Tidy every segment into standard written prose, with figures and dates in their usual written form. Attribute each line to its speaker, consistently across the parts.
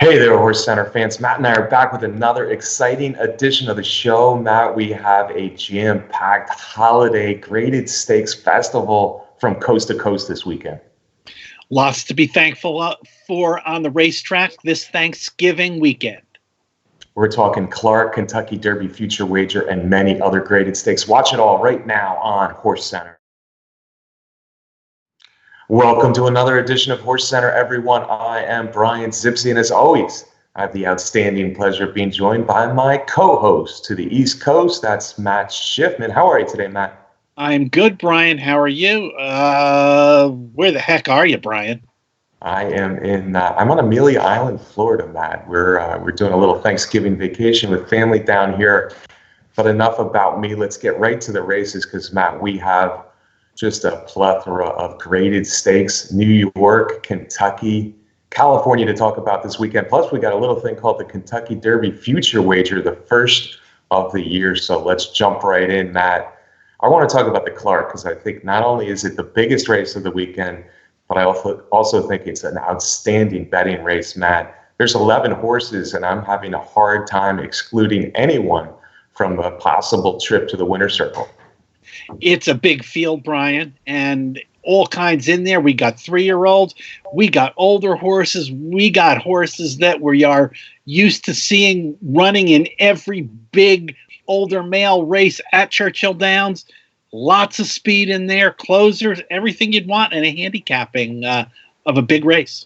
Speaker 1: Hey there, HorseCenter fans. Matt and I are back with another exciting edition of the show. Matt, we have a jam-packed holiday graded stakes festival from coast to coast this weekend.
Speaker 2: Lots to be thankful for on the racetrack this Thanksgiving weekend.
Speaker 1: We're talking Clark, Kentucky Derby Future Wager, and many other graded stakes. Watch it all right now on HorseCenter. Welcome to another edition of HorseCenter, everyone. I am Brian Zipsy, and as always, I have the outstanding pleasure of being joined by my co-host to the East Coast. That's Matt Schiffman. How are you today, Matt?
Speaker 2: I'm good, Brian. How are you? Where the heck are you, Brian?
Speaker 1: I am I'm on Amelia Island, Florida, Matt. We're doing a little Thanksgiving vacation with family down here. But enough about me. Let's get right to the races because, Matt, we have just a plethora of graded stakes, New York, Kentucky, California to talk about this weekend. Plus, we got a little thing called the Kentucky Derby Future Wager, the first of the year. So let's jump right in, Matt. I want to talk about the Clark because I think not only is it the biggest race of the weekend, but I also think it's an outstanding betting race, Matt. There's 11 horses, and I'm having a hard time excluding anyone from a possible trip to the winner's circle.
Speaker 2: It's a big field, Brian, and all kinds in there. We got 3-year-olds. We got older horses. We got horses that we are used to seeing running in every big older male race at Churchill Downs. Lots of speed in there, closers, everything you'd want in a handicapping of a big race.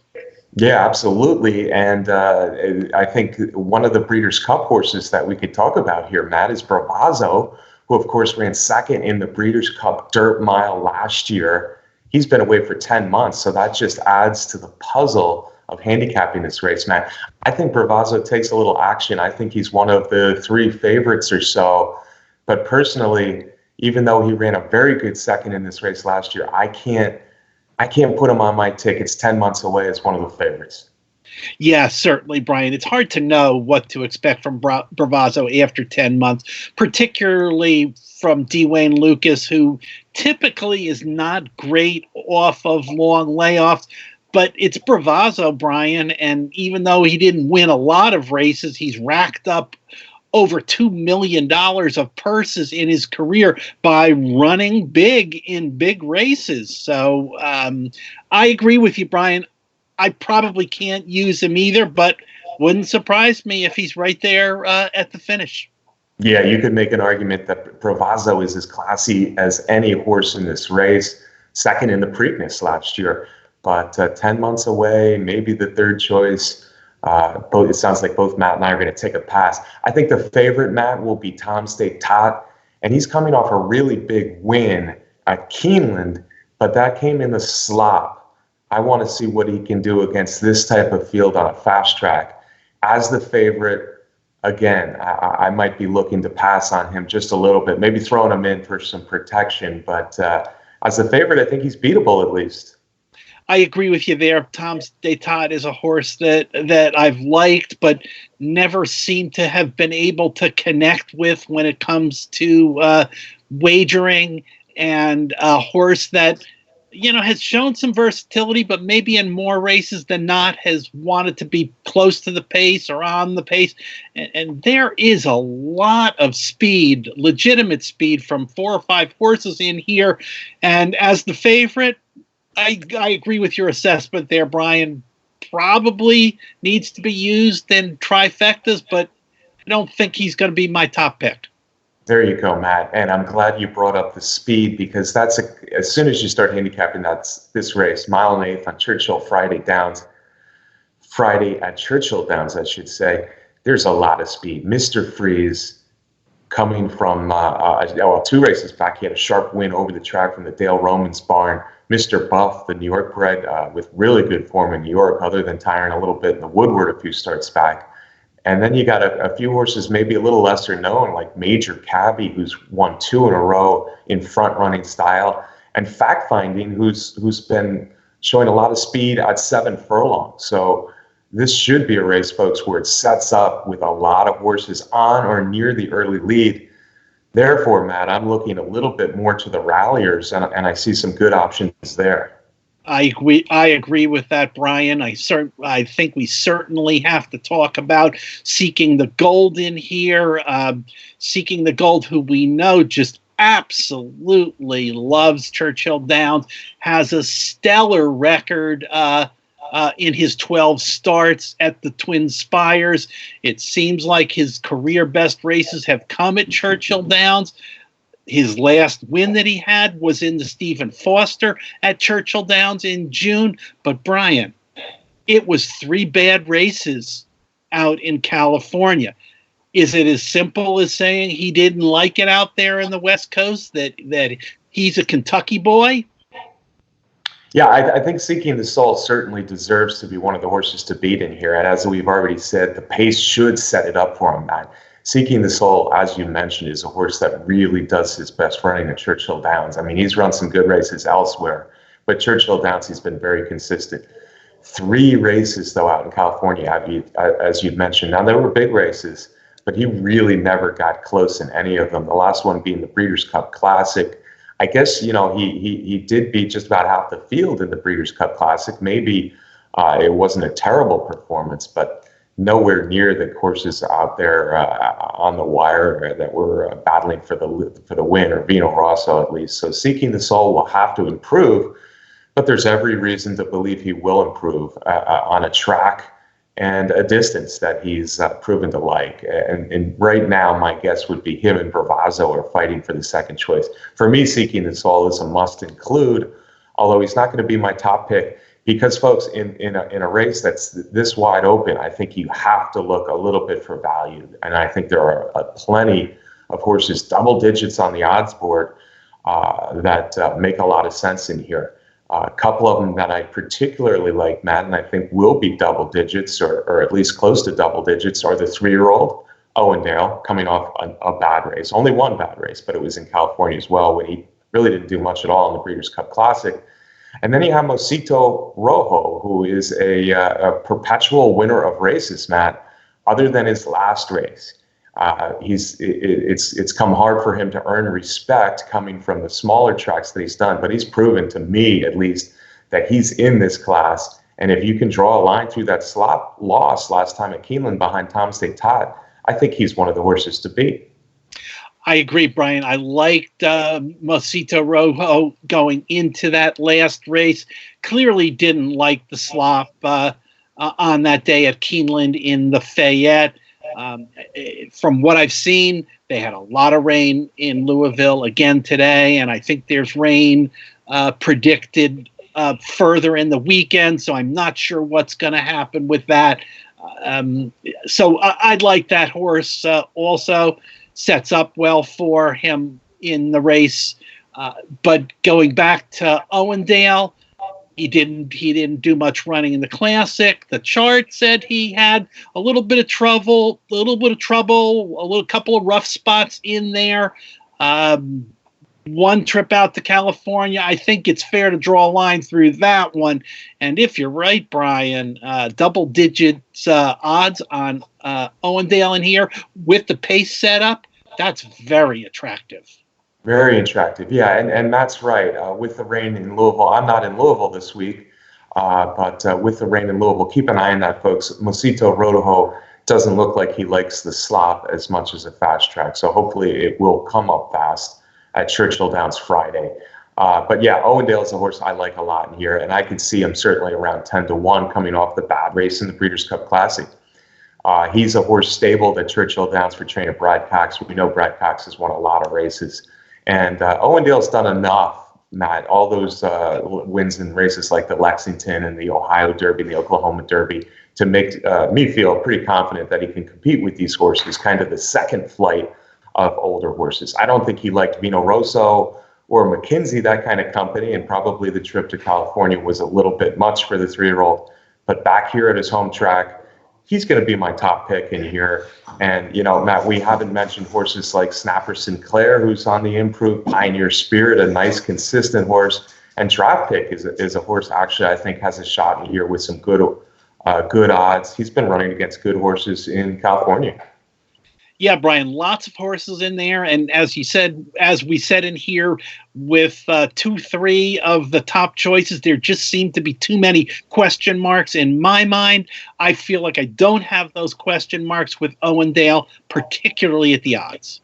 Speaker 1: Yeah, absolutely. And I think one of the Breeders' Cup horses that we could talk about here, Matt, is Bravazzo, who, of course, ran second in the Breeders' Cup Dirt Mile last year. He's been away for 10 months, so that just adds to the puzzle of handicapping this race, Matt. I think Bravazzo takes a little action. I think he's one of the 3 favorites or so. But personally, even though he ran a very good second in this race last year, I can't put him on my tickets 10 months away as one of the favorites.
Speaker 2: Yeah, certainly, Brian. It's hard to know what to expect from Bravazzo after 10 months, particularly from Dwayne Lucas, who typically is not great off of long layoffs. But it's Bravazzo, Brian, and even though he didn't win a lot of races, he's racked up over $2 million of purses in his career by running big in big races. So I agree with you, Brian. I probably can't use him either, but wouldn't surprise me if he's right there at the finish.
Speaker 1: Yeah, you could make an argument that Bravazzo is as classy as any horse in this race, second in the Preakness last year. But 10 months away, maybe the third choice. It sounds like both Matt and I are going to take a pass. I think the favorite, Matt, will be Tom State Tot, and he's coming off a really big win at Keeneland, but that came in the slop. I want to see what he can do against this type of field on a fast track. As the favorite, again, I might be looking to pass on him just a little bit, maybe throwing him in for some protection. But as the favorite, I think he's beatable at least.
Speaker 2: I agree with you there. Tom State is a horse that I've liked, but never seemed to have been able to connect with when it comes to wagering, and a horse that, has shown some versatility, but maybe in more races than not has wanted to be close to the pace or on the pace. And there is a lot of speed, legitimate speed from 4 or 5 horses in here. And as the favorite, I agree with your assessment there, Brian. Probably needs to be used in trifectas, but I don't think he's going to be my top pick.
Speaker 1: There you go, Matt. And I'm glad you brought up the speed because as soon as you start handicapping this race, 1 1/8 on Friday at Churchill Downs, I should say, there's a lot of speed. Mr. Freeze coming from 2 races back, he had a sharp win over the track from the Dale Romans barn. Mr. Buff, the New York bred, with really good form in New York, other than tiring a little bit in the Woodward a few starts back. And then you got a few horses maybe a little lesser known, like Major Cabby, who's won 2 in a row in front-running style, and Fact Finding, who's been showing a lot of speed at 7 furlongs. So this should be a race, folks, where it sets up with a lot of horses on or near the early lead. Therefore, Matt, I'm looking a little bit more to the ralliers, and I see some good options there.
Speaker 2: I agree with that, Brian. I think we certainly have to talk about Seeking the Gold in here. Seeking the Gold, who we know just absolutely loves Churchill Downs, has a stellar record in his 12 starts at the Twin Spires. It seems like his career best races have come at Churchill Downs. His last win that he had was in the Stephen Foster at Churchill Downs in June. But Brian, it was 3 bad races out in California. Is it as simple as saying he didn't like it out there in the West Coast, that he's a Kentucky boy?
Speaker 1: Yeah, I think Seeking the Soul certainly deserves to be one of the horses to beat in here. And as we've already said, the pace should set it up for him, Matt. Seeking the Soul, as you mentioned, is a horse that really does his best running at Churchill Downs. I mean, he's run some good races elsewhere, but Churchill Downs, he's been very consistent. 3 races, though, out in California, as you've mentioned. Now, there were big races, but he really never got close in any of them. The last one being the Breeders' Cup Classic. I guess, he did beat just about half the field in the Breeders' Cup Classic. Maybe it wasn't a terrible performance, but nowhere near the horses out there on the wire that were battling for the win, or Vino Rosso at least. So Seeking the Soul will have to improve, but there's every reason to believe he will improve on a track and a distance that he's proven to like. And right now, my guess would be him and Bravazzo are fighting for the second choice. For me, Seeking the Soul is a must include, although he's not going to be my top pick. Because, folks, in a race that's this wide open, I think you have to look a little bit for value. And I think there are plenty of horses, double digits on the odds board, that make a lot of sense in here. A couple of them that I particularly like, Matt, and I think will be double digits or at least close to double digits, are the 3-year-old Owendale, coming off a bad race. Only one bad race, but it was in California as well, when he really didn't do much at all in the Breeders' Cup Classic. And then you have Mosito Rojo, who is a perpetual winner of races, Matt, other than his last race. It's come hard for him to earn respect coming from the smaller tracks that he's done, but he's proven to me, at least, that he's in this class. And if you can draw a line through that slot loss last time at Keeneland behind Thomas Détat, I think he's one of the horses to beat.
Speaker 2: I agree, Brian. I liked Mosito Rojo going into that last race. Clearly didn't like the slop on that day at Keeneland in the Fayette. From what I've seen, they had a lot of rain in Louisville again today, and I think there's rain predicted further in the weekend, so I'm not sure what's going to happen with that. So I'd like that horse also. Sets up well for him in the race. But going back to Owendale, he didn't do much running in the Classic. The chart said he had a little bit of trouble, a couple of rough spots in there. One trip out to California, I think it's fair to draw a line through that one. And if you're right, Brian, double digits odds on Owendale in here with the pace setup, that's very attractive.
Speaker 1: Very attractive, yeah, and Matt's right. With the rain in Louisville, I'm not in Louisville this week, but with the rain in Louisville, keep an eye on that, folks. Mosito Rojo doesn't look like he likes the slop as much as a fast track, so hopefully it will come up fast at Churchill Downs Friday. But yeah, Owendale is a horse I like a lot in here, and I could see him certainly around 10-1 coming off the bad race in the Breeders' Cup Classic. He's a horse stabled at Churchill Downs for trainer Brad Cox. We know Brad Cox has won a lot of races. And Owendale's done enough, Matt, all those wins in races like the Lexington and the Ohio Derby and the Oklahoma Derby, to make me feel pretty confident that he can compete with these horses, kind of the second flight of older horses. I don't think he liked Vino Rosso or McKinsey, that kind of company, and probably the trip to California was a little bit much for the 3-year-old. But back here at his home track, he's going to be my top pick in here. And, Matt, we haven't mentioned horses like Snapper Sinclair, who's on the improve, Pioneer Spirit, a nice, consistent horse. And Draft Pick is a horse, actually, I think has a shot in here with some good odds. He's been running against good horses in California.
Speaker 2: Yeah, Brian, lots of horses in there. And as you said, as we said in here, with 2, 3 of the top choices, there just seem to be too many question marks in my mind. I feel like I don't have those question marks with Owendale, particularly at the odds.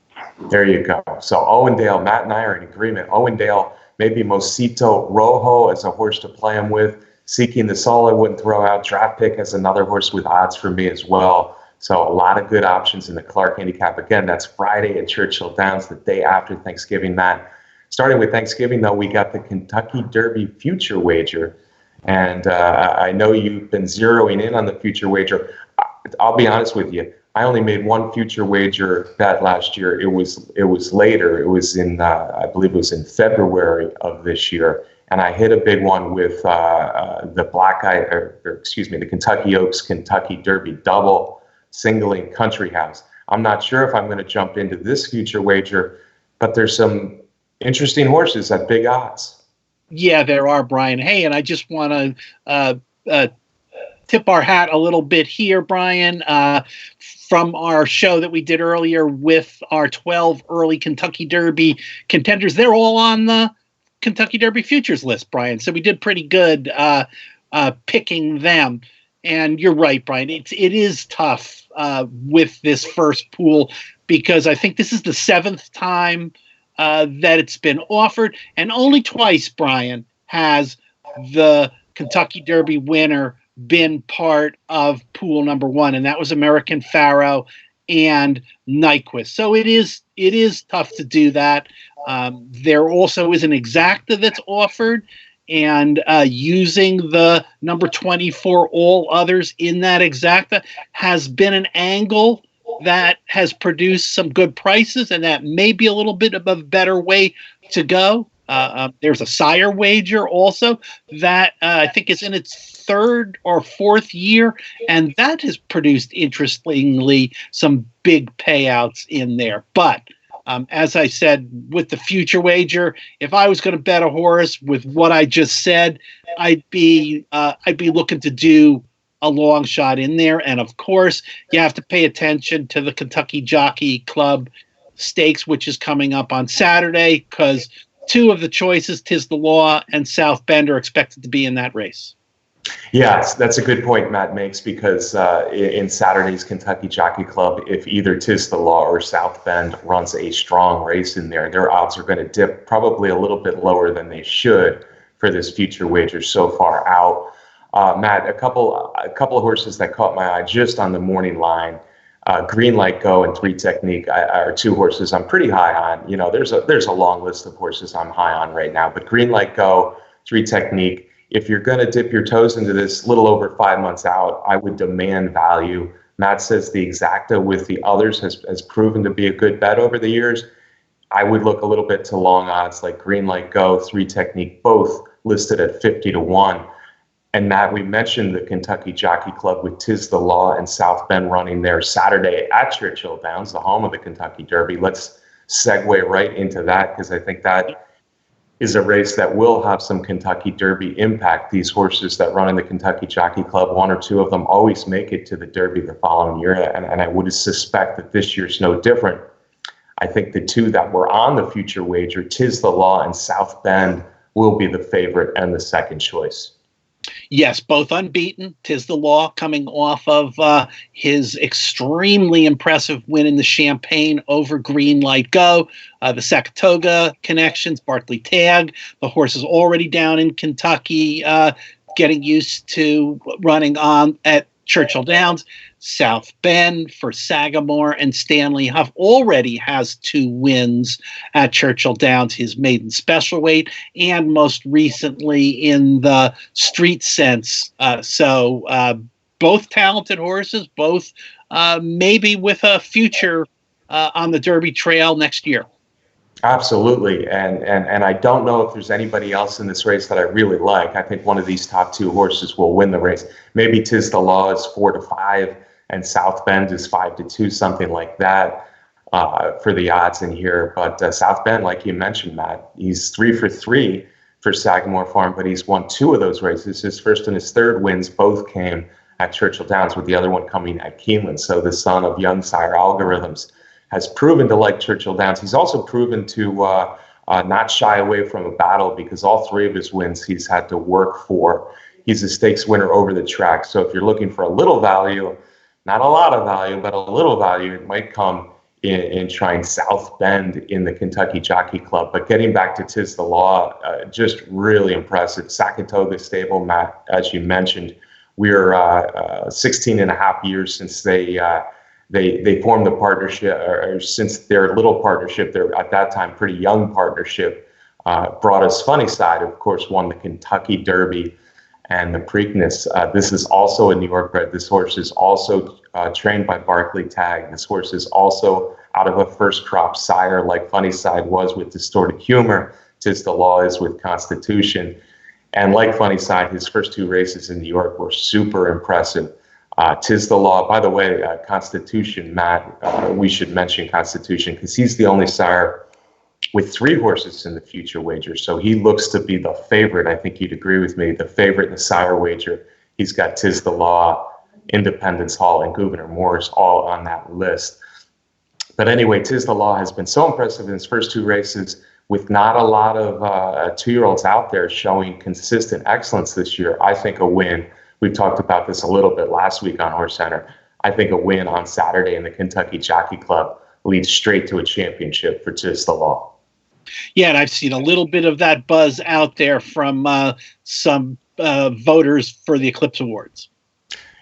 Speaker 1: There you go. So Owendale, Matt and I are in agreement. Owendale, maybe Mosito Rojo as a horse to play him with. Seeking the Soul, I wouldn't throw out. Draft Pick as another horse with odds for me as well. So a lot of good options in the Clark Handicap. Again, that's Friday at Churchill Downs, the day after Thanksgiving, Matt. Starting with Thanksgiving, though, we got the Kentucky Derby future wager. And I know you've been zeroing in on the future wager. I'll be honest with you. I only made one future wager bet last year. It was later. It was in, I believe it was in February of this year. And I hit a big one with the the Kentucky Oaks Kentucky Derby double singling Country House. I'm not sure if I'm going to jump into this future wager, but there's some interesting horses at big odds.
Speaker 2: Yeah, there are, Brian. Hey, and I just want to tip our hat a little bit here, Brian, from our show that we did earlier with our 12 early Kentucky Derby contenders. They're all on the Kentucky Derby futures list, Brian. So we did pretty good picking them. And you're right, Brian. It is tough with this first pool because I think this is the 7th time that it's been offered, and only twice, Brian, has the Kentucky Derby winner been part of pool number 1, and that was American Pharoah and Nyquist. So it is tough to do that. There also is an exacta that's offered, and using the number 24 all others in that exacta has been an angle that has produced some good prices, and that may be a little bit of a better way to go. There's a sire wager also that I think is in its 3rd or 4th year, and that has produced, interestingly, some big payouts in there. But as I said, with the future wager, if I was going to bet a horse with what I just said, I'd be looking to do a long shot in there. And of course, you have to pay attention to the Kentucky Jockey Club Stakes, which is coming up on Saturday, because 2 of the choices, Tis the Law and South Bend, are expected to be in that race.
Speaker 1: Yeah, that's a good point Matt makes, because in Saturday's Kentucky Jockey Club, if either Tis the Law or South Bend runs a strong race in there, their odds are going to dip probably a little bit lower than they should for this future wager so far out. Matt, a couple of horses that caught my eye just on the morning line. Green Light Go and 3 Technique are 2 horses I'm pretty high on. You know, there's a long list of horses I'm high on right now, but Green Light Go, 3 Technique. If you're going to dip your toes into this little over 5 months out, I would demand value. Matt says the exacta with the others has proven to be a good bet over the years. I would look a little bit to long odds like Green Light Go, 3 Technique, both listed at 50 to 1. And Matt, we mentioned the Kentucky Jockey Club with Tis the Law and South Bend running there Saturday at Churchill Downs, the home of the Kentucky Derby. Let's segue right into that, because I think that is a race that will have some Kentucky Derby impact. These horses that run in the Kentucky Jockey Club, 1 or 2 of them always make it to the Derby the following year, and I would suspect that this year's no different. I think the 2 that were on the future wager, Tis the Law and South Bend, will be the favorite and the second choice.
Speaker 2: Yes, both unbeaten. Tis the Law coming off of his extremely impressive win in the Champagne over Green Light Go. The Saratoga connections, Bartley Tag. The horse is already down in Kentucky, getting used to running on at Churchill Downs. South Bend for Sagamore and Stanley Huff already has 2 wins at Churchill Downs, his maiden special weight, and most recently in the Street Sense. So both talented horses, both maybe with a future on the Derby Trail next year.
Speaker 1: Absolutely, and I don't know if there's anybody else in this race that I really like. I think one of these top 2 horses will win the race. Maybe Tis the Law is 4 to 5, and South Bend is 5 to 2, something like that for the odds in here. But South Bend, like you mentioned, Matt, he's 3 for 3 for Sagamore Farm, but he's won 2 of those races. His first and his third wins both came at Churchill Downs, with the other one coming at Keeneland. So the son of young sire algorithms. has proven to like Churchill Downs. He's also proven to not shy away from a battle, because all three of his wins he's had to work for. He's a stakes winner over the track. So if you're looking for a little value, not a lot of value, but a little value, it might come in trying South Bend in the Kentucky Jockey Club. But getting back to Tiz the Law, just really impressive. Saratoga stable, Matt, as you mentioned, we're 16 and a half years since they formed the partnership, or since their little partnership, their at that time pretty young partnership, brought us Funny Side, of course, won the Kentucky Derby and the Preakness. This is also a New York bred. This horse is also trained by Barclay Tagg. This horse is also out of a first crop sire, like Funny Side was with Distorted Humor. Tiz the Law is with Constitution. And like Funny Side, his first two races in New York were super impressive. Tiz the Law, by the way, Constitution, Matt, we should mention Constitution because he's the only sire with three horses in the future wager. So he looks to be the favorite. I think you'd agree with me, the favorite in the sire wager. He's got Tiz the Law, Independence Hall, and Gouverneur Morris all on that list. But anyway, Tiz the Law has been so impressive in his first two races, with not a lot of two-year-olds out there showing consistent excellence this year. I think a win, we talked about this a little bit last week on HorseCenter, I think a win on Saturday in the Kentucky Jockey Club leads straight to a championship for Tiz the Law.
Speaker 2: Yeah, and I've seen a little bit of that buzz out there from some voters for the Eclipse Awards.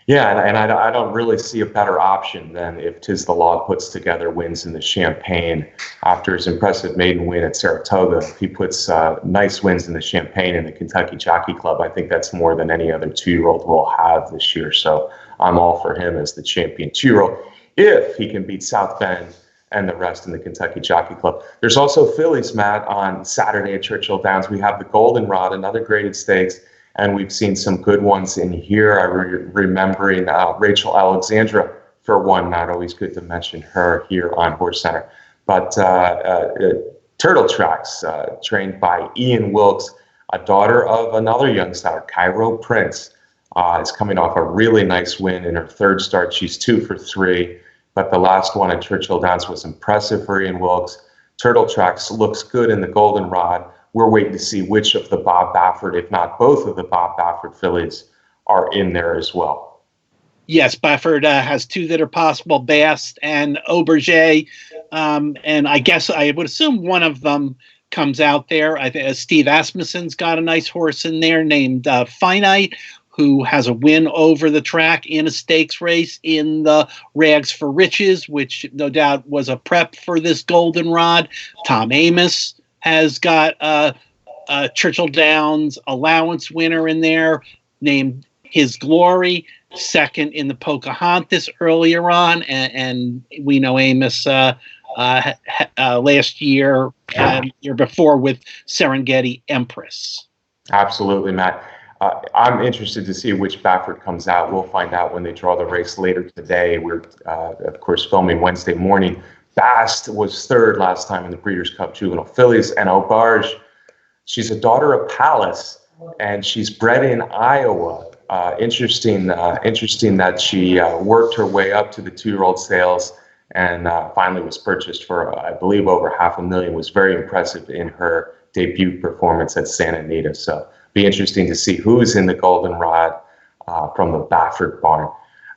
Speaker 1: Yeah, and I don't really see a better option than if Tiz the Law puts together wins in the Champagne after his impressive maiden win at Saratoga. If he puts nice wins in the Champagne and the Kentucky Jockey Club, I think that's more than any other two-year-old will have this year. So I'm all for him as the champion two-year-old if he can beat South Bend and the rest in the Kentucky Jockey Club. There's also fillies, Matt, on Saturday at Churchill Downs. We have the Goldenrod, another graded stakes, and we've seen some good ones in here. I'm remembering Rachel Alexandra for one, not always good to mention her here on HorseCenter. But Turtle Tracks, trained by Ian Wilkes, a daughter of another young star, Cairo Prince, is coming off a really nice win in her third start. She's 2 for 3. But the last one at Churchill Downs was impressive for Ian Wilkes. Turtle Tracks looks good in the Goldenrod. We're waiting to see which of the Bob Baffert, if not both of the Bob Baffert fillies, are in there as well.
Speaker 2: Yes, Baffert has 2 that are possible, Bast and Auberger. And I guess I would assume one of them comes out there. Steve Asmussen's got a nice horse in there named Finite, who has a win over the track in a stakes race in the Rags for Riches, which no doubt was a prep for this Goldenrod. Tom Amos has got a Churchill Downs allowance winner in there named His Glory, second in the Pocahontas earlier on. And we know Amos last year, year before with Serengeti Empress.
Speaker 1: Absolutely, Matt. I'm interested to see which Baffert comes out. We'll find out when they draw the race later today. We're, of course, filming Wednesday morning. Bast was third last time in the Breeders' Cup Juvenile Fillies. And Auberge, she's a daughter of Palace, and she's bred in Iowa. Interesting that she worked her way up to the 2-year-old sales and finally was purchased for, I believe, over $500,000. Was very impressive in her debut performance at Santa Anita. So be interesting to see who's in the Goldenrod from the Baffert barn.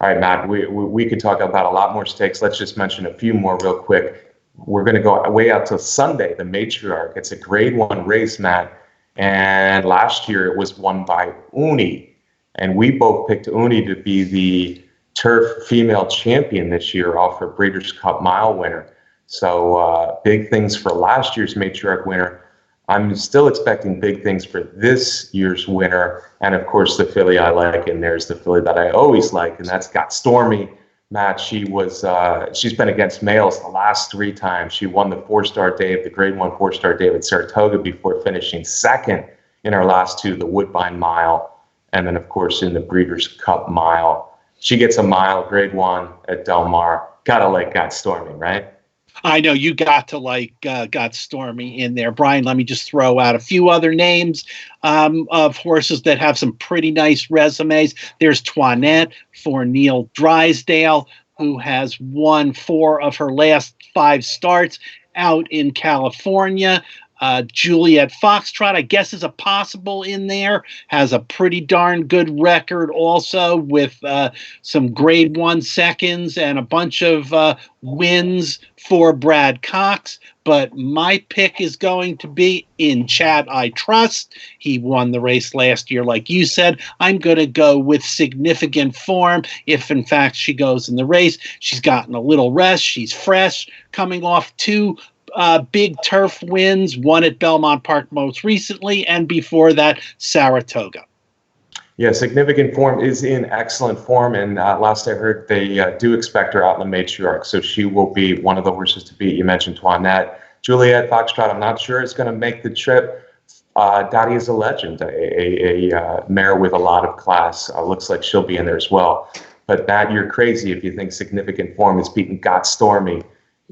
Speaker 1: All right, Matt, we could talk about a lot more stakes. Let's just mention a few more real quick. We're going to go way out till Sunday, the Matriarch. It's a grade 1 race, Matt. And last year it was won by Uni. And we both picked Uni to be the turf female champion this year off her Breeders' Cup Mile winner. So big things for last year's Matriarch winner. I'm still expecting big things for this year's winner. And of course, the filly I like, and there's the filly that I always like, and that's Got Stormy. Matt, she's been against males the last 3 times. She won the 4-star Dave, the grade 1 4-star Dave at Saratoga before finishing second in her last 2, the Woodbine Mile, and then of course in the Breeders' Cup Mile. She gets a mile, grade 1 at Del Mar. Gotta like Got Stormy, right?
Speaker 2: I know you got to like Got Stormy in there. Brian, let me just throw out a few other names of horses that have some pretty nice resumes. There's Toinette for Neil Drysdale, who has won 4 of her last 5 starts out in California. Juliet Foxtrot, I guess, is a possible in there, has a pretty darn good record also with some grade 1 seconds and a bunch of wins for Brad Cox. But my pick is going to be in Chat I Trust. He won the race last year, like you said. I'm going to go with Significant Form. If, in fact, she goes in the race, she's gotten a little rest. She's fresh, coming off 2 big turf wins, one at Belmont Park most recently, and before that, Saratoga.
Speaker 1: Yeah, Significant Form is in excellent form, and last I heard, they do expect her out in the Matriarch, so she will be one of the horses to beat. You mentioned Toinette. Juliet Foxtrot, I'm not sure is going to make the trip. Daddy is a legend, a mare with a lot of class. Looks like she'll be in there as well. But Matt, you're crazy if you think Significant Form is beating Got Stormy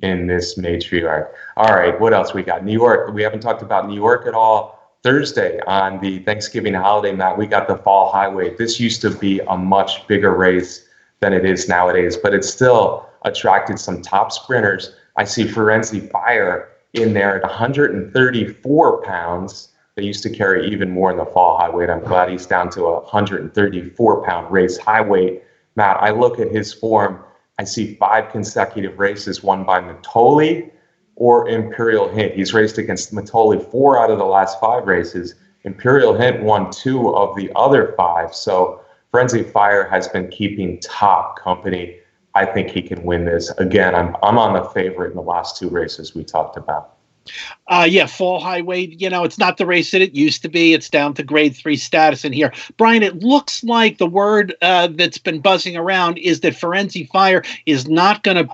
Speaker 1: in this Matriarch. All right, what else we got? New York. We haven't talked about New York at all. Thursday on the Thanksgiving holiday, Matt, we got the Fall Highway. This used to be a much bigger race than it is nowadays, but it still attracted some top sprinters. I see Firenze Fire in there at 134 pounds. They used to carry even more in the Fall Highway. I'm glad he's down to a 134-pound race Highweight. Matt, I look at his form. I see 5 consecutive races won by Matoli or Imperial Hint. He's raced against Matoli 4 out of the last 5 races. Imperial Hint won 2 of the other 5. So Frenzy Fire has been keeping top company. I think he can win this. Again, I'm on the favorite in the last 2 races we talked about.
Speaker 2: Yeah, Fall Highway, it's not the race that it used to be. It's down to grade 3 status in here. Brian, it looks like the word that's been buzzing around is that Firenze Fire is not going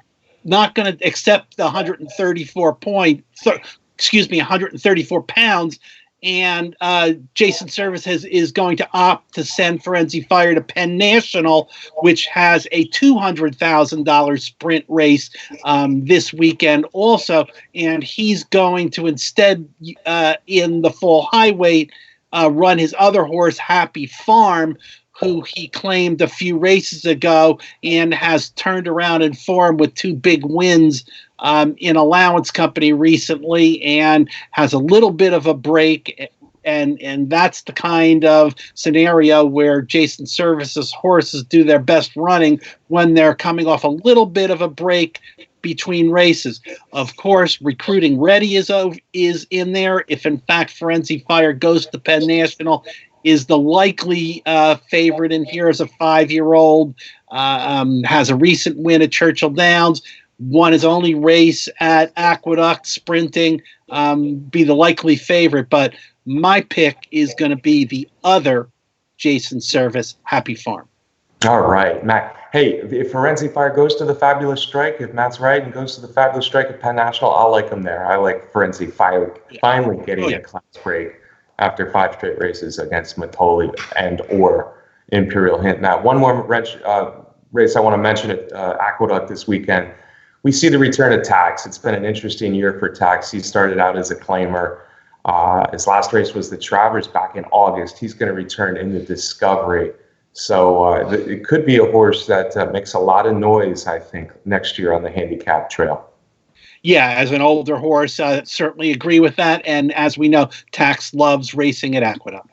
Speaker 2: to accept the 134 pounds, and Jason Service is going to opt to send Firenze Fire to Penn National, which has a $200,000 sprint race this weekend also, and he's going to instead in the Fall Highway run his other horse, Happy Farm, who he claimed a few races ago and has turned around in form with 2 big wins in Allowance Company recently, and has a little bit of a break. And that's the kind of scenario where Jason Service's horses do their best running when they're coming off a little bit of a break between races. Of course, Recruiting Ready is in there. If in fact Firenze Fire goes to Penn National, is the likely favorite in here as a 5-year-old, has a recent win at Churchill Downs, won his only race at Aqueduct sprinting, be the likely favorite. But my pick is going to be the other Jason Service, Happy Farm.
Speaker 1: All right, Matt. Hey, if Firenze Fire goes to the Fabulous Strike, if Matt's right and goes to the Fabulous Strike at Penn National, I'll like him there. I like Firenze Fire finally getting a class break after 5 straight races against Matoli and or Imperial Hint. Now, one more race I want to mention at Aqueduct this weekend. We see the return of Tax. It's been an interesting year for Tax. He started out as a claimer. His last race was the Travers back in August. He's going to return in the Discovery. So it could be a horse that makes a lot of noise, I think, next year on the Handicap Trail.
Speaker 2: Yeah, as an older horse, certainly agree with that. And as we know, Tax loves racing at Aqueduct.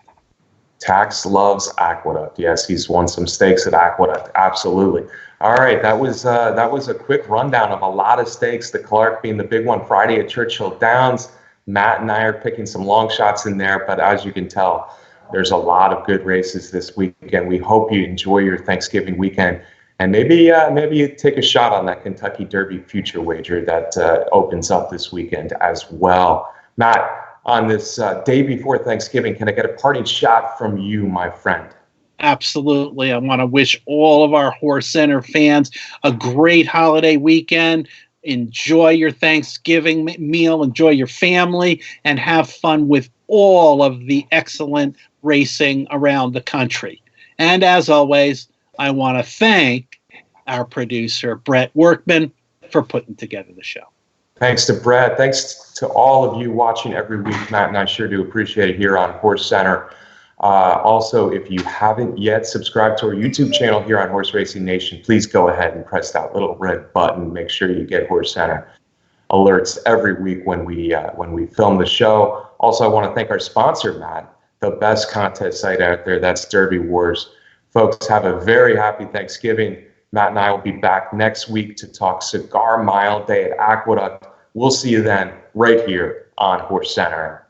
Speaker 1: Tax loves Aqueduct. Yes, he's won some stakes at Aqueduct. Absolutely. All right, that was a quick rundown of a lot of stakes. The Clark being the big one Friday at Churchill Downs. Matt and I are picking some long shots in there, but as you can tell, there's a lot of good races this weekend. We hope you enjoy your Thanksgiving weekend. And maybe you take a shot on that Kentucky Derby future wager that opens up this weekend as well. Matt, on this day before Thanksgiving, can I get a parting shot from you, my friend?
Speaker 2: Absolutely. I want to wish all of our HorseCenter fans a great holiday weekend. Enjoy your Thanksgiving meal, enjoy your family, and have fun with all of the excellent racing around the country. And as always, I want to thank our producer, Brett Workman, for putting together the show.
Speaker 1: Thanks to Brett. Thanks to all of you watching every week, Matt, and I sure do appreciate it here on HorseCenter. Also, if you haven't yet subscribed to our YouTube channel here on Horse Racing Nation, please go ahead and press that little red button. Make sure you get HorseCenter alerts every week when we film the show. Also, I want to thank our sponsor, Matt, the best contest site out there. That's Derby Wars. Folks, have a very happy Thanksgiving. Matt and I will be back next week to talk Cigar Mile Day at Aqueduct. We'll see you then right here on HorseCenter.